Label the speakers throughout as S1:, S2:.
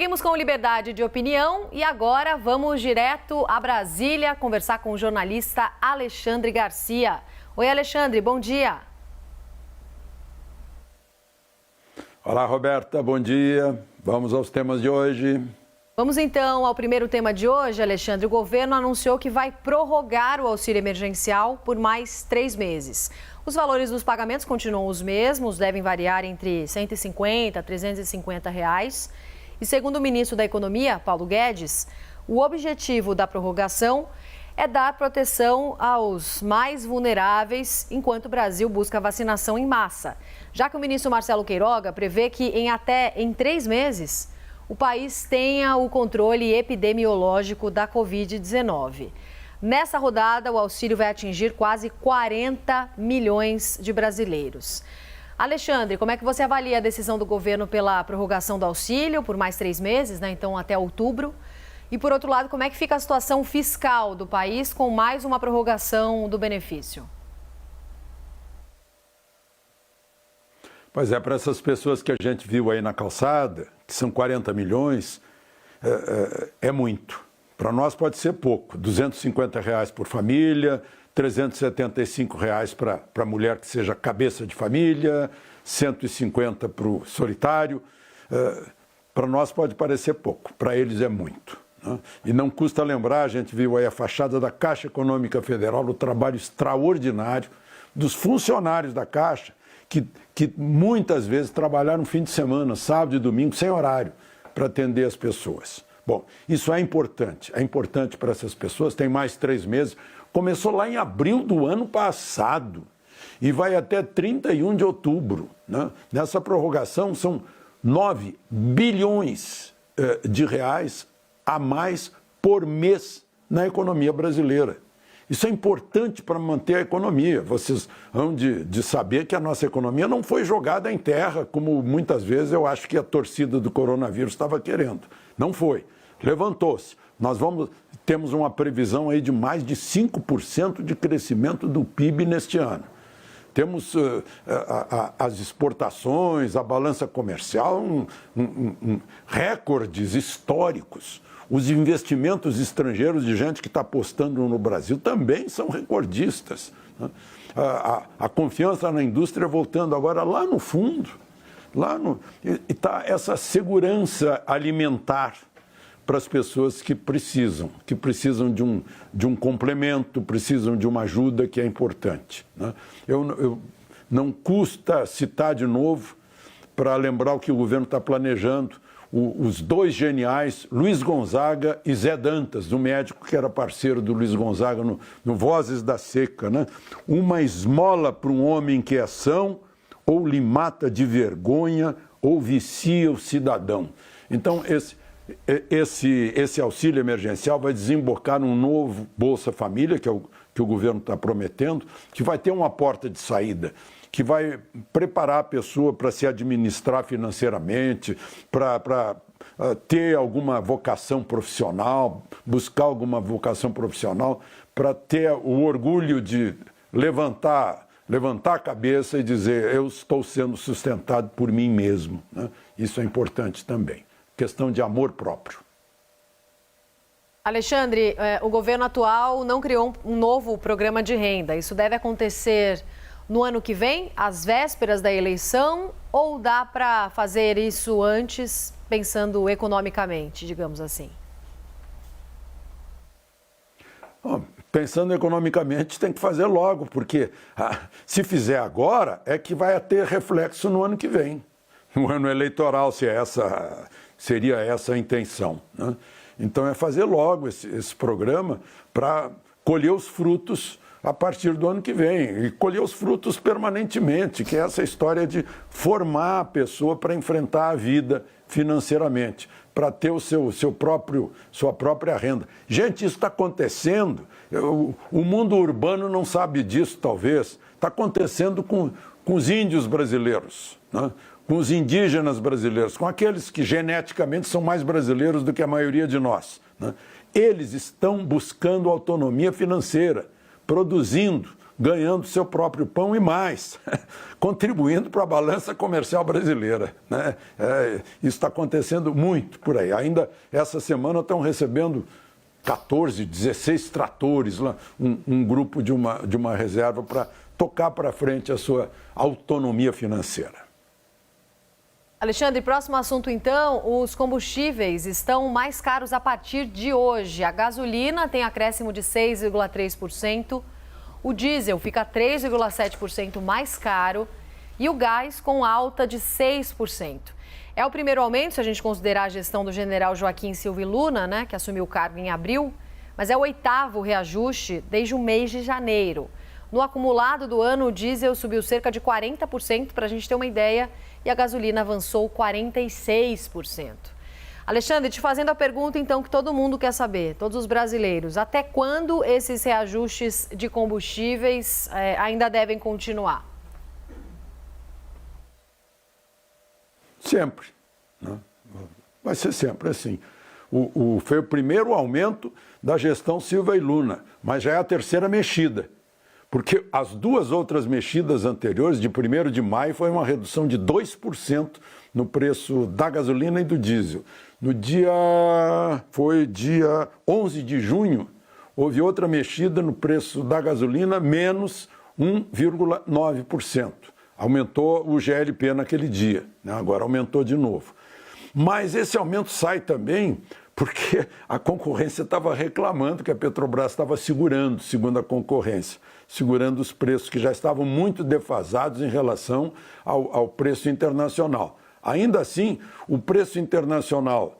S1: Seguimos com liberdade de opinião e agora vamos direto a Brasília conversar com o jornalista Alexandre Garcia. Oi, Alexandre, bom dia.
S2: Olá, Roberta, bom dia. Vamos aos temas de hoje.
S1: Vamos então ao primeiro tema de hoje, Alexandre. O governo anunciou que vai prorrogar o auxílio emergencial por mais 3 meses. Os valores dos pagamentos continuam os mesmos, devem variar entre R$ 150 a R$ 350 reais. E segundo o ministro da Economia, Paulo Guedes, o objetivo da prorrogação é dar proteção aos mais vulneráveis enquanto o Brasil busca vacinação em massa. Já que o ministro Marcelo Queiroga prevê que em 3 meses o país tenha o controle epidemiológico da Covid-19. Nessa rodada, o auxílio vai atingir quase 40 milhões de brasileiros. Alexandre, como é que você avalia a decisão do governo pela prorrogação do auxílio por mais 3 meses, né? Então até outubro? E por outro lado, como é que fica a situação fiscal do país com mais uma prorrogação do benefício?
S2: Pois é, para essas pessoas que a gente viu aí na calçada, que são 40 milhões, é muito. Para nós pode ser pouco, R$ 250 reais por família, R$ 375 reais para a mulher que seja cabeça de família, 150 para o solitário. Para nós pode parecer pouco, para eles é muito. Né? E não custa lembrar, a gente viu aí a fachada da Caixa Econômica Federal, o trabalho extraordinário dos funcionários da Caixa, que muitas vezes trabalharam fim de semana, sábado e domingo, sem horário, para atender as pessoas. Bom, isso é importante para essas pessoas, tem mais 3 meses. Começou lá em abril do ano passado e vai até 31 de outubro. Né? Nessa prorrogação são 9 bilhões de reais a mais por mês na economia brasileira. Isso é importante para manter a economia. Vocês hão de saber que a nossa economia não foi jogada em terra, como muitas vezes eu acho que a torcida do coronavírus estava querendo. Não foi. Levantou-se. Temos uma previsão aí de mais de 5% de crescimento do PIB neste ano. Temos as exportações, a balança comercial, recordes históricos. Os investimentos estrangeiros de gente que está apostando no Brasil também são recordistas. Né? A confiança na indústria voltando agora lá no fundo. E está essa segurança alimentar para as pessoas que precisam de um complemento, precisam de uma ajuda que é importante. Né? Não custa citar de novo para lembrar o que o governo está planejando, os 2 geniais, Luiz Gonzaga e Zé Dantas, o médico que era parceiro do Luiz Gonzaga no Vozes da Seca. Né? Uma esmola para um homem que é são, ou lhe mata de vergonha, ou vicia o cidadão. Então, esse auxílio emergencial vai desembocar num novo Bolsa Família, que o governo está prometendo, que vai ter uma porta de saída, que vai preparar a pessoa para se administrar financeiramente, para ter alguma vocação profissional, buscar alguma vocação profissional, para ter o orgulho de levantar a cabeça e dizer: eu estou sendo sustentado por mim mesmo. Né? Isso é importante também. Questão de amor próprio.
S1: Alexandre, o governo atual não criou um novo programa de renda. Isso deve acontecer no ano que vem, às vésperas da eleição, ou dá para fazer isso antes, pensando economicamente, digamos assim?
S2: Bom, pensando economicamente, tem que fazer logo, porque se fizer agora, é que vai ter reflexo no ano que vem. No ano eleitoral, seria essa a intenção. Né? Então, é fazer logo esse programa para colher os frutos a partir do ano que vem, e colher os frutos permanentemente, que é essa história de formar a pessoa para enfrentar a vida financeiramente, para ter sua própria renda. Gente, isso está acontecendo, o mundo urbano não sabe disso, talvez, está acontecendo com os índios brasileiros, né? Com os indígenas brasileiros, com aqueles que geneticamente são mais brasileiros do que a maioria de nós. Né? Eles estão buscando autonomia financeira, produzindo, ganhando seu próprio pão e mais, contribuindo para a balança comercial brasileira, né? Isso está acontecendo muito por aí. Ainda essa semana estão recebendo 14, 16 tratores, lá, um grupo de uma reserva para tocar para frente a sua autonomia financeira.
S1: Alexandre, próximo assunto então, os combustíveis estão mais caros a partir de hoje. A gasolina tem acréscimo de 6,3%, o diesel fica 3,7% mais caro e o gás com alta de 6%. É o primeiro aumento, se a gente considerar a gestão do general Joaquim Silva e Luna, né, que assumiu o cargo em abril, mas é o 8º reajuste desde o mês de janeiro. No acumulado do ano, o diesel subiu cerca de 40%, para a gente ter uma ideia, e a gasolina avançou 46%. Alexandre, te fazendo a pergunta, então, que todo mundo quer saber, todos os brasileiros, até quando esses reajustes de combustíveis ainda devem continuar?
S2: Sempre, né? Vai ser sempre assim. Foi o primeiro aumento da gestão Silva e Luna, mas já é a terceira mexida. Porque as duas outras mexidas anteriores, de 1º de maio, foi uma redução de 2% no preço da gasolina e do diesel. Foi dia 11 de junho, houve outra mexida no preço da gasolina, menos 1,9%. Aumentou o GLP naquele dia, né? Agora aumentou de novo. Mas esse aumento sai também porque a concorrência estava reclamando que a Petrobras estava segurando, segundo a concorrência, segurando os preços que já estavam muito defasados em relação ao preço internacional. Ainda assim, o preço internacional,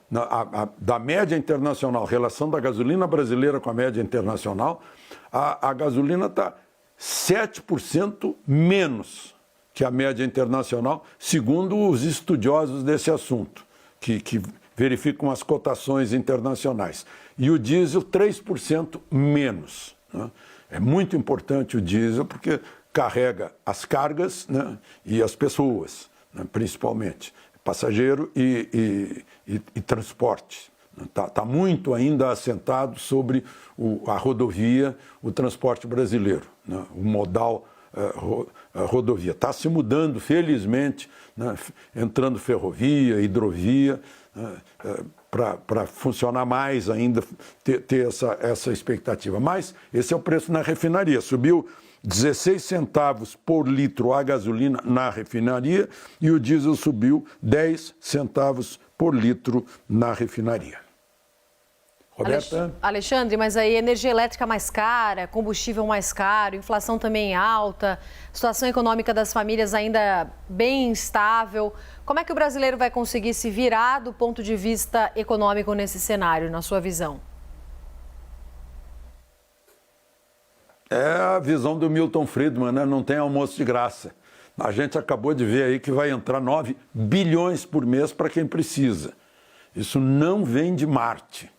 S2: da média internacional, relação da gasolina brasileira com a média internacional, a gasolina está 7% menos que a média internacional, segundo os estudiosos desse assunto, que verificam as cotações internacionais. E o diesel, 3% menos, né? É muito importante o diesel porque carrega as cargas, né, e as pessoas, né, principalmente, passageiro e transporte. Está muito ainda assentado sobre a rodovia, o transporte brasileiro, né, o modal rodovia. Está se mudando, felizmente, né, entrando ferrovia, hidrovia, para funcionar mais ainda, ter essa expectativa. Mas esse é o preço na refinaria. Subiu 16 centavos por litro a gasolina na refinaria e o diesel subiu 10 centavos por litro na refinaria. Roberta?
S1: Alexandre, mas aí energia elétrica mais cara, combustível mais caro, inflação também alta, situação econômica das famílias ainda bem instável. Como é que o brasileiro vai conseguir se virar do ponto de vista econômico nesse cenário, na sua visão?
S2: É a visão do Milton Friedman, né? Não tem almoço de graça. A gente acabou de ver aí que vai entrar 9 bilhões por mês para quem precisa. Isso não vem de Marte.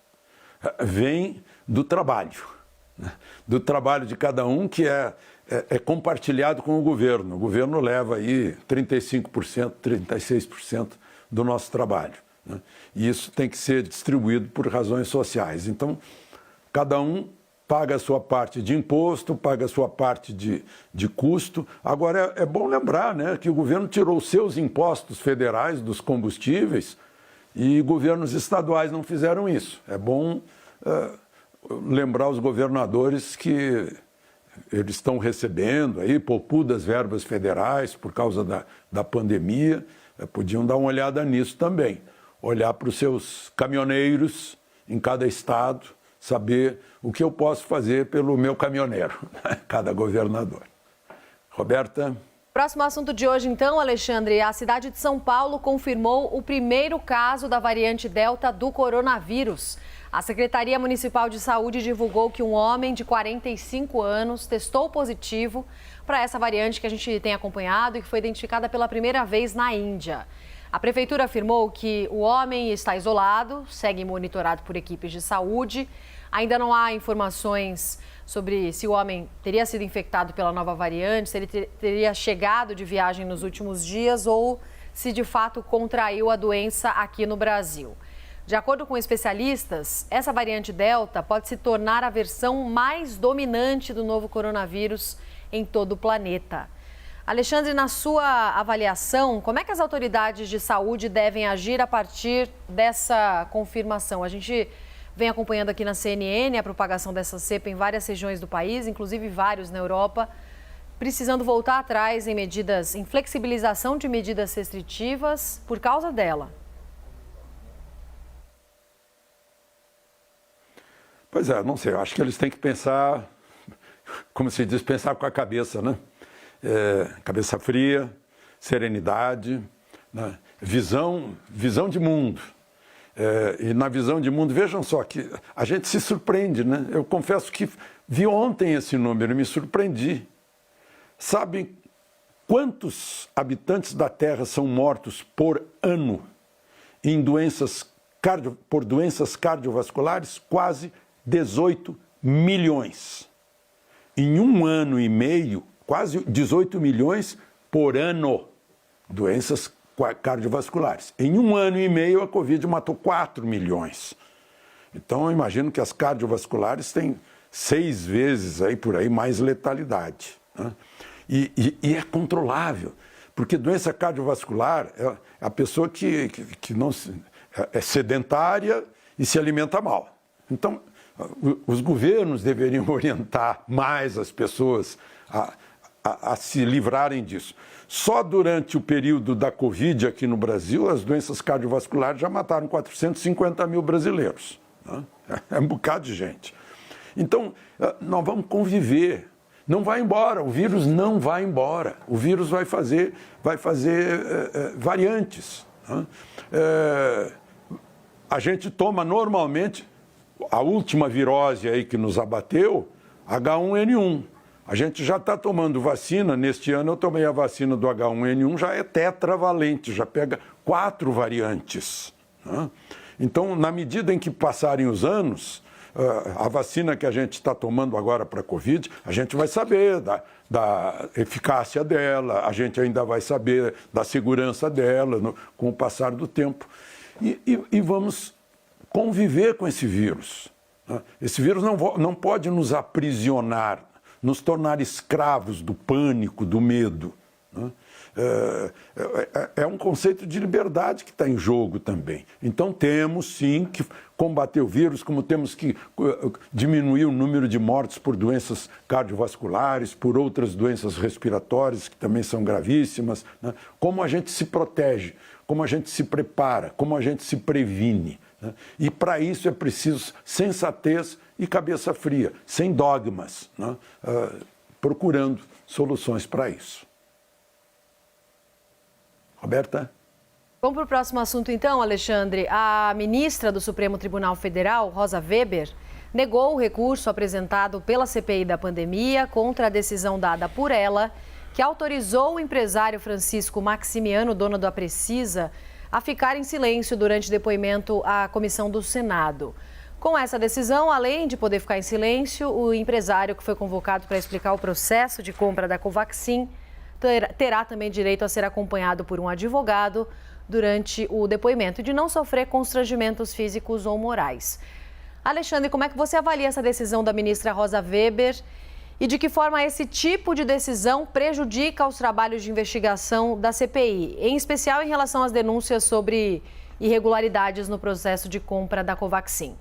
S2: Vem do trabalho, né? Do trabalho de cada um, que é compartilhado com o governo. O governo leva aí 35%, 36% do nosso trabalho, né? E isso tem que ser distribuído por razões sociais. Então, cada um paga a sua parte de imposto, paga a sua parte de custo. Agora, é bom lembrar, né, que o governo tirou os seus impostos federais dos combustíveis e governos estaduais não fizeram isso. É bom lembrar os governadores que eles estão recebendo aí poupudas verbas federais por causa da pandemia. Podiam dar uma olhada nisso também. Olhar para os seus caminhoneiros em cada estado, saber o que eu posso fazer pelo meu caminhoneiro, cada governador. Roberta?
S1: Próximo assunto de hoje, então, Alexandre. A cidade de São Paulo confirmou o primeiro caso da variante Delta do coronavírus. A Secretaria Municipal de Saúde divulgou que um homem de 45 anos testou positivo para essa variante que a gente tem acompanhado e que foi identificada pela primeira vez na Índia. A Prefeitura afirmou que o homem está isolado, segue monitorado por equipes de saúde. Ainda não há informações sobre se o homem teria sido infectado pela nova variante, se ele teria chegado de viagem nos últimos dias ou se de fato contraiu a doença aqui no Brasil. De acordo com especialistas, essa variante Delta pode se tornar a versão mais dominante do novo coronavírus em todo o planeta. Alexandre, na sua avaliação, como é que as autoridades de saúde devem agir a partir dessa confirmação? A gente vem acompanhando aqui na CNN a propagação dessa cepa em várias regiões do país, inclusive vários na Europa, precisando voltar atrás em flexibilização de medidas restritivas por causa dela.
S2: Pois é, não sei, eu acho que eles têm que pensar, como se diz, pensar com a cabeça, né? Cabeça fria, serenidade, né? visão de mundo. E na visão de mundo, vejam só que a gente se surpreende, né? Eu confesso que vi ontem esse número e me surpreendi. Sabem quantos habitantes da Terra são mortos por ano por doenças cardiovasculares? Quase 18 milhões. Em um ano e meio, quase 18 milhões por ano, doenças cardiovasculares. Em um ano e meio, a Covid matou 4 milhões. Então, eu imagino que as cardiovasculares têm 6 vezes aí, por aí, mais letalidade, né? E é controlável, porque doença cardiovascular é a pessoa que não é sedentária e se alimenta mal. Então, os governos deveriam orientar mais as pessoas a se livrarem disso. Só durante o período da Covid aqui no Brasil, as doenças cardiovasculares já mataram 450 mil brasileiros, né? É um bocado de gente. Então, nós vamos conviver. Não vai embora, o vírus não vai embora. O vírus vai fazer variantes, né? A gente toma normalmente a última virose aí que nos abateu, H1N1. A gente já está tomando vacina, neste ano eu tomei a vacina do H1N1, já é tetravalente, já pega 4 variantes, né? Então, na medida em que passarem os anos, a vacina que a gente está tomando agora para a Covid, a gente vai saber da eficácia dela, a gente ainda vai saber da segurança dela com o passar do tempo. E vamos conviver com esse vírus, né? Esse vírus não pode nos aprisionar, nos tornar escravos do pânico, do medo, né? É um conceito de liberdade que está em jogo também. Então temos sim que combater o vírus, como temos que diminuir o número de mortes por doenças cardiovasculares, por outras doenças respiratórias que também são gravíssimas, né? Como a gente se protege, como a gente se prepara, como a gente se previne, né? E para isso é preciso sensatez e cabeça fria, sem dogmas, né? Procurando soluções para isso. Roberta?
S1: Vamos para o próximo assunto então, Alexandre. A ministra do Supremo Tribunal Federal, Rosa Weber, negou o recurso apresentado pela CPI da pandemia contra a decisão dada por ela, que autorizou o empresário Francisco Maximiano, dono da Precisa, a ficar em silêncio durante depoimento à comissão do Senado. Com essa decisão, além de poder ficar em silêncio, o empresário que foi convocado para explicar o processo de compra da Covaxin terá também direito a ser acompanhado por um advogado durante o depoimento e de não sofrer constrangimentos físicos ou morais. Alexandre, como é que você avalia essa decisão da ministra Rosa Weber e de que forma esse tipo de decisão prejudica os trabalhos de investigação da CPI, em especial em relação às denúncias sobre irregularidades no processo de compra da Covaxin?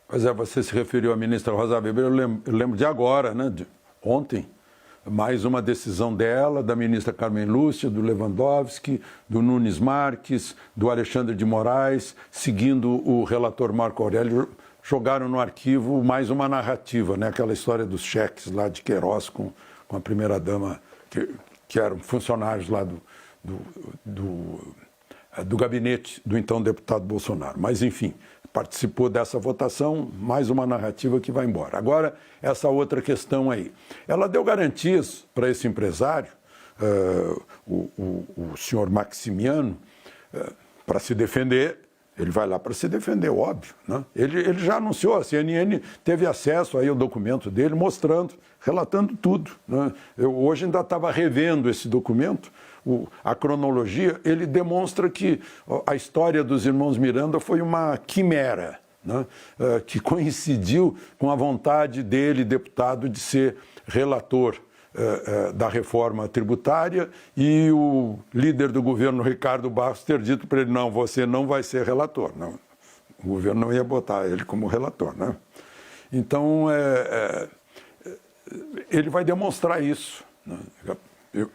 S2: Pois é, você se referiu à ministra Rosa Weber, eu lembro de agora, né, de ontem, mais uma decisão dela, da ministra Carmen Lúcia, do Lewandowski, do Nunes Marques, do Alexandre de Moraes, seguindo o relator Marco Aurélio, jogaram no arquivo mais uma narrativa, né, aquela história dos cheques lá de Queiroz com a primeira-dama, que eram funcionários lá do gabinete do então deputado Bolsonaro. Mas, enfim, participou dessa votação, mais uma narrativa que vai embora. Agora, essa outra questão aí. Ela deu garantias para esse empresário, o senhor Maximiano, para se defender. Ele vai lá para se defender, óbvio, né? Ele já anunciou, a CNN teve acesso aí ao documento dele, mostrando, relatando tudo, né? Eu hoje ainda estava revendo esse documento, a cronologia, ele demonstra que a história dos irmãos Miranda foi uma quimera, né, que coincidiu com a vontade dele, deputado, de ser relator da reforma tributária, e o líder do governo, Ricardo Barros, ter dito para ele: não, você não vai ser relator. Não, o governo não ia botar ele como relator, né? Então, ele vai demonstrar isso, né?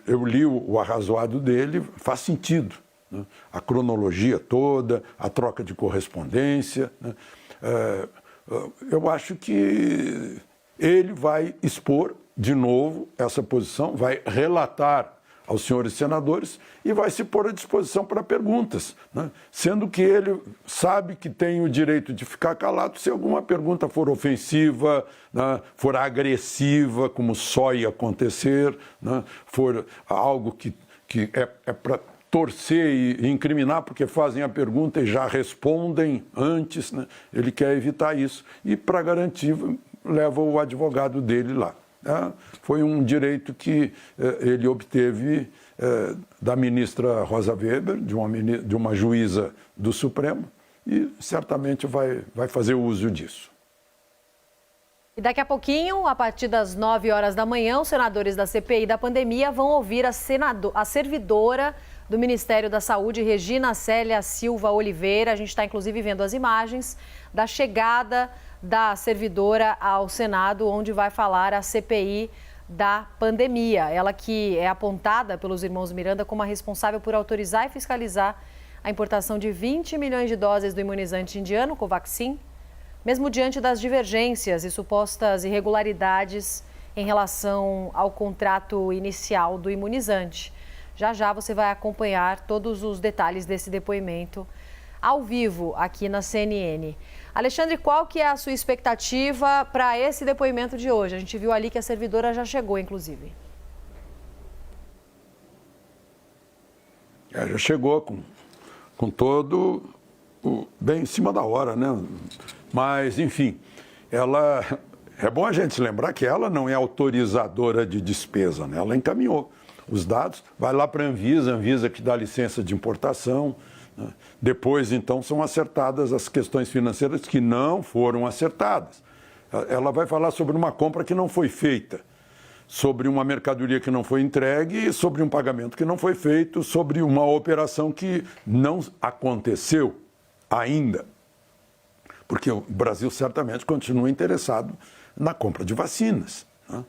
S2: Eu li o arrazoado dele, faz sentido, né? A cronologia toda, a troca de correspondência, né? Eu acho que ele vai expor de novo essa posição, vai relatar aos senhores senadores e vai se pôr à disposição para perguntas, né? Sendo que ele sabe que tem o direito de ficar calado se alguma pergunta for ofensiva, né? For agressiva, como só ia acontecer, né? For algo que é para torcer e incriminar, porque fazem a pergunta e já respondem antes, né? Ele quer evitar isso e, para garantir, leva o advogado dele lá. Foi um direito que ele obteve da ministra Rosa Weber, de uma juíza do Supremo, e certamente vai fazer uso disso.
S1: E daqui a pouquinho, a partir das 9 horas da manhã, os senadores da CPI da pandemia vão ouvir a servidora do Ministério da Saúde, Regina Célia Silva Oliveira. A gente está, inclusive, vendo as imagens da chegada da servidora ao Senado, onde vai falar a CPI da pandemia. Ela que é apontada pelos irmãos Miranda como a responsável por autorizar e fiscalizar a importação de 20 milhões de doses do imunizante indiano, Covaxin, mesmo diante das divergências e supostas irregularidades em relação ao contrato inicial do imunizante. Já já você vai acompanhar todos os detalhes desse depoimento ao vivo aqui na CNN. Alexandre, qual que é a sua expectativa para esse depoimento de hoje? A gente viu ali que a servidora já chegou, inclusive.
S2: Já chegou com todo bem em cima da hora, né? Mas, enfim, é bom a gente se lembrar que ela não é autorizadora de despesa, né? Ela encaminhou os dados, vai lá para a Anvisa que dá licença de importação. Depois, então, são acertadas as questões financeiras que não foram acertadas. Ela vai falar sobre uma compra que não foi feita, sobre uma mercadoria que não foi entregue, sobre um pagamento que não foi feito, sobre uma operação que não aconteceu ainda. Porque o Brasil certamente continua interessado na compra de vacinas, né?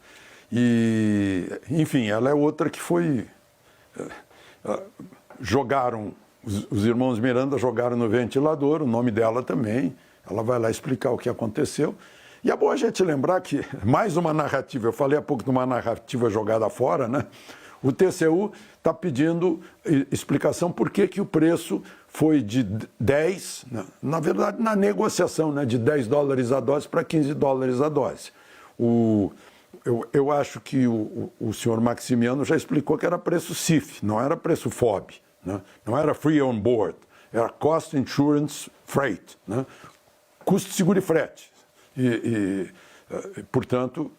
S2: E, enfim, ela é outra que foi... Os irmãos Miranda jogaram no ventilador, o nome dela também. Ela vai lá explicar o que aconteceu. E é bom a gente lembrar que, mais uma narrativa, eu falei há pouco de uma narrativa jogada fora, né? O TCU está pedindo explicação por que o preço foi de 10, né? Na verdade, na negociação, né? De 10 dólares a dose para 15 dólares a dose. Eu acho que o senhor Maximiano já explicou que era preço CIF, não era preço FOB. Né? Não era free on board, era cost insurance freight, né? Custo seguro e frete. Portanto,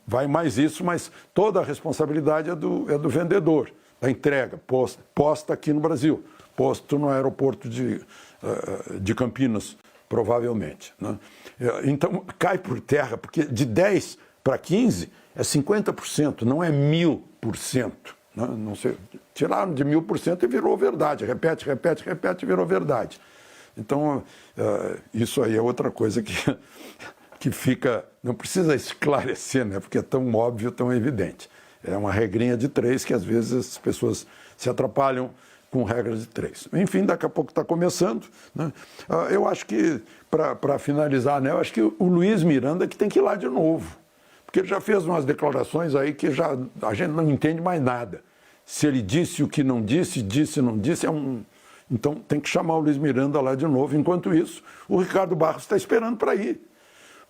S2: vai mais isso, mas toda a responsabilidade é do vendedor, da entrega, posta aqui no Brasil, posto no aeroporto de Campinas, provavelmente, né? Então, cai por terra, porque de 10 para 15 é 50%, não é 1000%. Não sei, tiraram de 1000% e virou verdade. Repete e virou verdade. Então, isso aí é outra coisa que fica... Não precisa esclarecer, né? Porque é tão óbvio, tão evidente. É uma regrinha de 3 que às vezes as pessoas se atrapalham com regras de 3. Enfim, daqui a pouco está começando, né? Eu acho que, para finalizar, né? Eu acho que o Luiz Miranda que tem que ir lá de novo. Porque ele já fez umas declarações aí que a gente não entende mais nada. Se ele disse o que não disse, não disse, então tem que chamar o Luiz Miranda lá de novo. Enquanto isso, o Ricardo Barros está esperando para ir.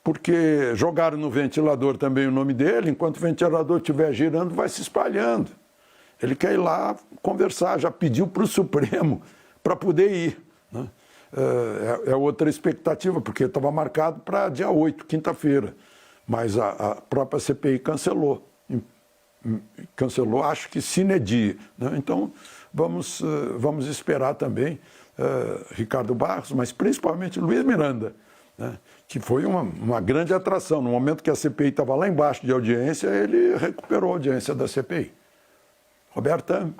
S2: Porque jogaram no ventilador também o nome dele, enquanto o ventilador estiver girando, vai se espalhando. Ele quer ir lá conversar, já pediu para o Supremo para poder ir, né? É outra expectativa, porque estava marcado para dia 8, quinta-feira. Mas a própria CPI cancelou, acho que sine die, né? Então, vamos esperar também Ricardo Barros, mas principalmente Luiz Miranda, né, que foi uma grande atração. No momento que a CPI estava lá embaixo de audiência, ele recuperou a audiência da CPI. Roberta?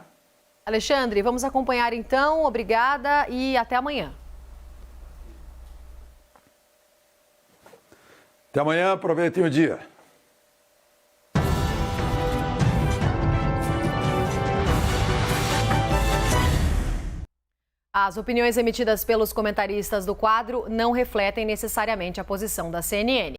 S1: Alexandre, vamos acompanhar então. Obrigada e até amanhã.
S2: Até amanhã, aproveitem o dia.
S1: As opiniões emitidas pelos comentaristas do quadro não refletem necessariamente a posição da CNN.